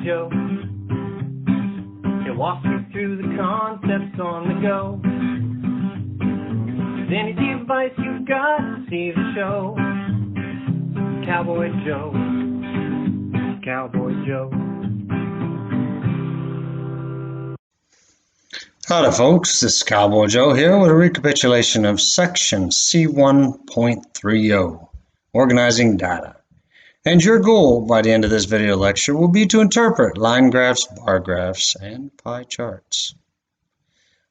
Joe. He'll walk you through the concepts on the go. If there's any advice you've got, see the show. Cowboy Joe. Cowboy Joe. Howdy folks, this is Cowboy Joe here with a recapitulation of section C1.30, Organizing Data. And your goal by the end of this video lecture will be to interpret line graphs, bar graphs, and pie charts.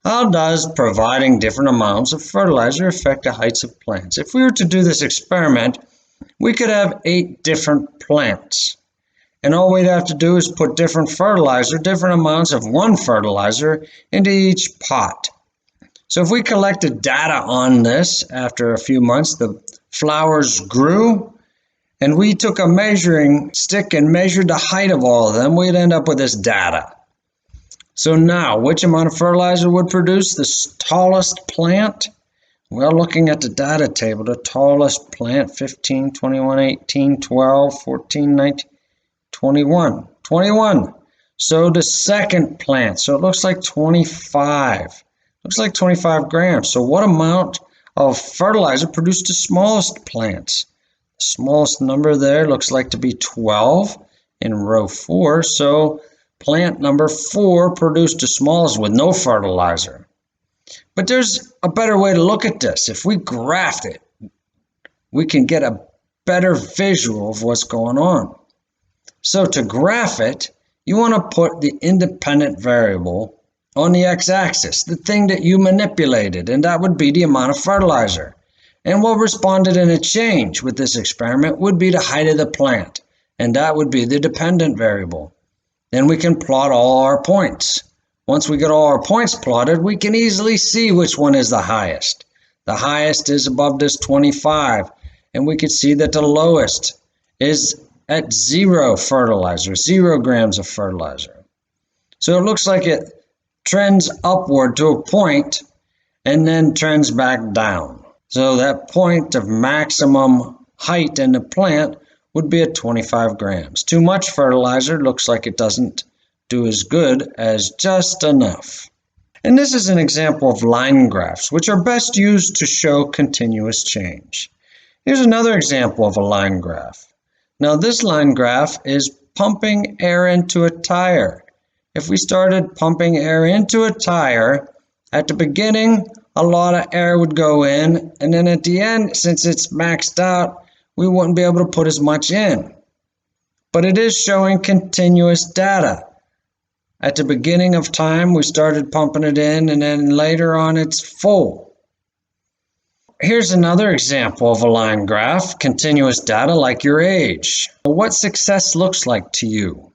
How does providing different amounts of fertilizer affect the heights of plants? If we were to do this experiment, we could have 8 different plants. And all we'd have to do is put different fertilizer, different amounts of one fertilizer into each pot. So if we collected data on this, after a few months, the flowers grew, and we took a measuring stick and measured the height of all of them, we'd end up with this data. So now, which amount of fertilizer would produce the tallest plant? Well, looking at the data table, the tallest plant, 15, 21, 18, 12, 14, 19, 21. So the second plant, so it looks like 25. Looks like 25 grams. So what amount of fertilizer produced the smallest plants? The smallest number there looks like to be 12 in row 4. So plant number 4 produced the smallest with no fertilizer. But there's a better way to look at this. If we graphed it, we can get a better visual of what's going on. So to graph it, you want to put the independent variable on the x-axis, the thing that you manipulated, and that would be the amount of fertilizer. And what responded in a change with this experiment would be the height of the plant, and that would be the dependent variable. Then we can plot all our points. Once we get all our points plotted, we can easily see which one is the highest. The highest is above this 25, and we can see that the lowest is at 0 fertilizer, 0 grams of fertilizer. So it looks like it trends upward to a point and then trends back down. So that point of maximum height in the plant would be at 25 grams. Too much fertilizer looks like it doesn't do as good as just enough. And this is an example of line graphs, which are best used to show continuous change. Here's another example of a line graph. Now this line graph is pumping air into a tire. If we started pumping air into a tire, at the beginning, a lot of air would go in, and then at the end, since it's maxed out, we wouldn't be able to put as much in. But it is showing continuous data. At the beginning of time, we started pumping it in, and then later on, it's full. Here's another example of a line graph, continuous data like your age. What success looks like to you?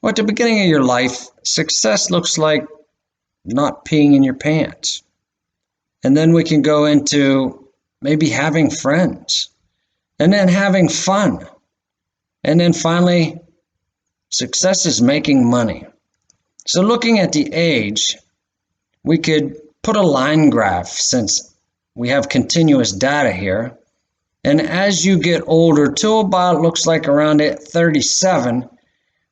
Well, at the beginning of your life, success looks like not peeing in your pants. And then we can go into maybe having friends, and then having fun. And then finally, success is making money. So looking at the age, we could put a line graph since we have continuous data here. And as you get older, till about looks like around 37,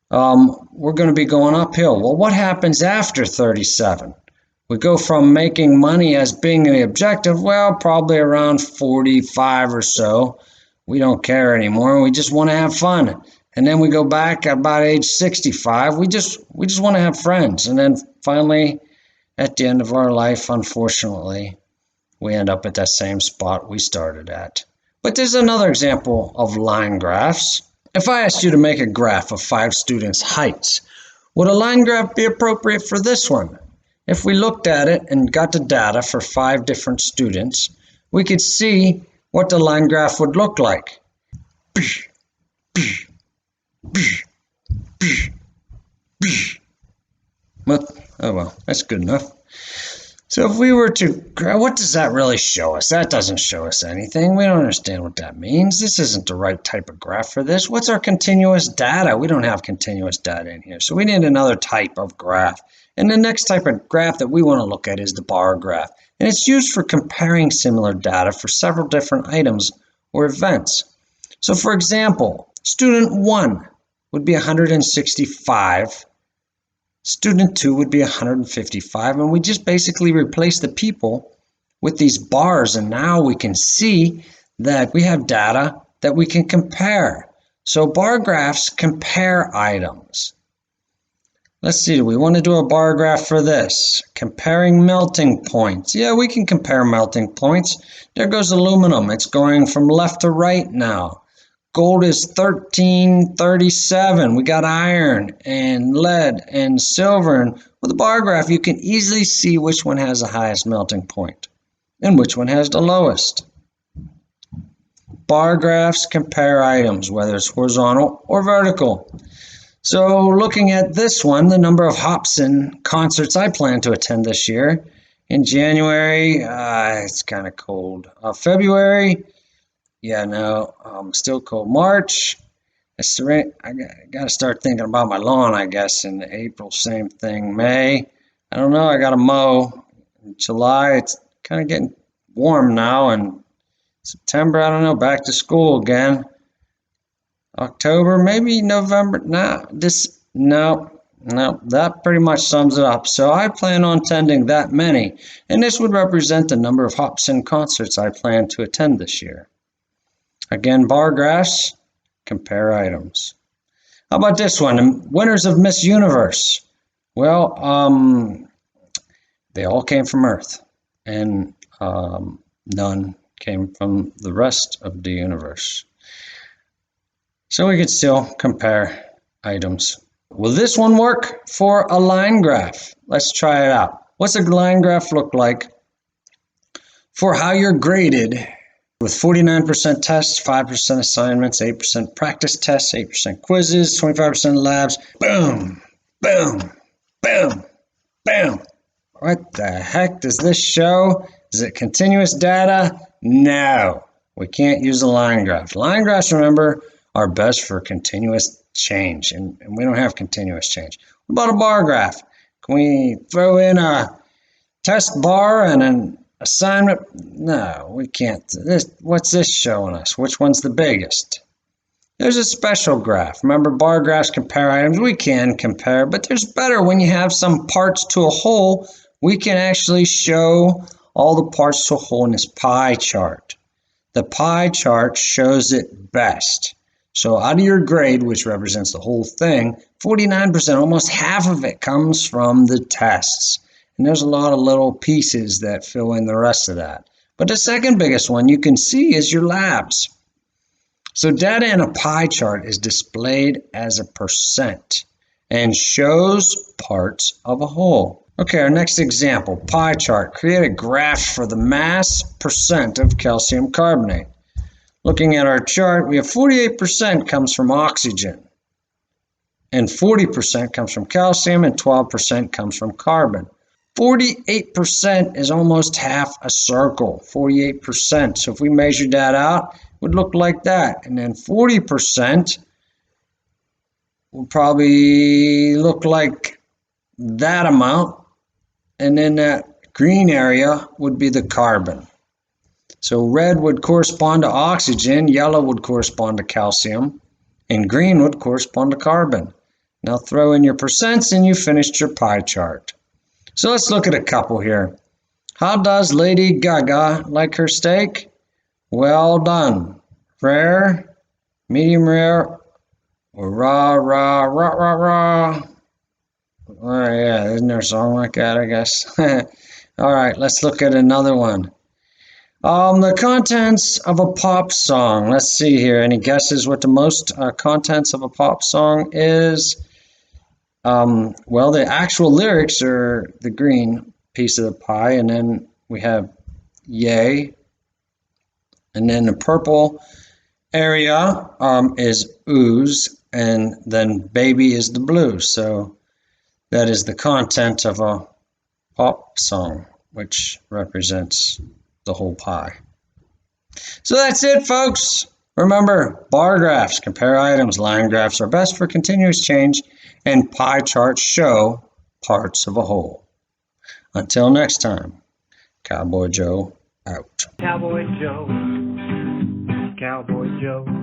we're going to be going uphill. Well, what happens after 37? We go from making money as being the objective, well, probably around 45 or so. We don't care anymore. We just want to have fun. And then we go back at about age 65. We just want to have friends. And then finally, at the end of our life, unfortunately, we end up at that same spot we started at. But there's another example of line graphs. If I asked you to make a graph of 5 students' heights, would a line graph be appropriate for this one? If we looked at it and got the data for 5 different students, we could see what the line graph would look like. Oh well, that's good enough. So if we were to, what does that really show us? That doesn't show us anything. We don't understand what that means. This isn't the right type of graph for this. What's our continuous data? We don't have continuous data in here. So we need another type of graph. And the next type of graph that we want to look at is the bar graph. And it's used for comparing similar data for several different items or events. So for example, student 1 would be 165. Student 2 would be 155. And we just basically replace the people with these bars. And now we can see that we have data that we can compare. So bar graphs compare items. Let's see, do we want to do a bar graph for this? Comparing melting points. Yeah, we can compare melting points. There goes aluminum. It's going from left to right now. Gold is 1337. We got iron and lead and silver. And with a bar graph, you can easily see which one has the highest melting point and which one has the lowest. Bar graphs compare items, whether it's horizontal or vertical. So looking at this one, the number of Hobson concerts I plan to attend this year. In January, it's kind of cold. February, yeah, no, still cold. March, I got to start thinking about my lawn, I guess. In April, same thing. May, I don't know, I got to mow. In July, it's kind of getting warm now. And September, I don't know, back to school again. October, maybe November. No, that pretty much sums it up. So I plan on attending that many, and this would represent the number of Hobson concerts I plan to attend this year. Again, bar graphs, compare items. How about this one? The winners of Miss Universe. Well, they all came from Earth, and none came from the rest of the universe. So we could still compare items. Will this one work for a line graph? Let's try it out. What's a line graph look like for how you're graded with 49% tests, 5% assignments, 8% practice tests, 8% quizzes, 25% labs? Boom, boom, boom, boom. What the heck does this show? Is it continuous data? No, we can't use a line graph. Line graphs, remember, are best for continuous change, and we don't have continuous change. What about a bar graph? Can we throw in a test bar and an assignment? No, we can't. What's this showing us? Which one's the biggest? There's a special graph. Remember, bar graphs compare items. We can compare, but there's better when you have some parts to a whole. We can actually show all the parts to a whole in this pie chart. The pie chart shows it best. So out of your grade, which represents the whole thing, 49%, almost half of it comes from the tests. And there's a lot of little pieces that fill in the rest of that. But the second biggest one you can see is your labs. So data in a pie chart is displayed as a percent and shows parts of a whole. Okay, our next example, pie chart. Create a graph for the mass percent of calcium carbonate. Looking at our chart, we have 48% comes from oxygen, and 40% comes from calcium, and 12% comes from carbon. 48% is almost half a circle, 48%. So if we measured that out, it would look like that. And then 40% will probably look like that amount. And then that green area would be the carbon. So red would correspond to oxygen, yellow would correspond to calcium, and green would correspond to carbon. Now throw in your percents and you finished your pie chart. So let's look at a couple here. How does Lady Gaga like her steak? Well done. Rare, medium rare, or raw, raw, raw, raw, raw. Oh yeah, isn't there a song like that, I guess? All right, let's look at another one. The contents of a pop song. Let's see here. Any guesses what the most contents of a pop song is? Well, the actual lyrics are the green piece of the pie, and then we have yay, and then the purple area is ooze, and then baby is the blue. So that is the content of a pop song, which represents the whole pie. So that's it, folks. Remember, bar graphs compare items, line graphs are best for continuous change, and pie charts show parts of a whole. Until next time, Cowboy Joe out. Cowboy Joe. Cowboy Joe.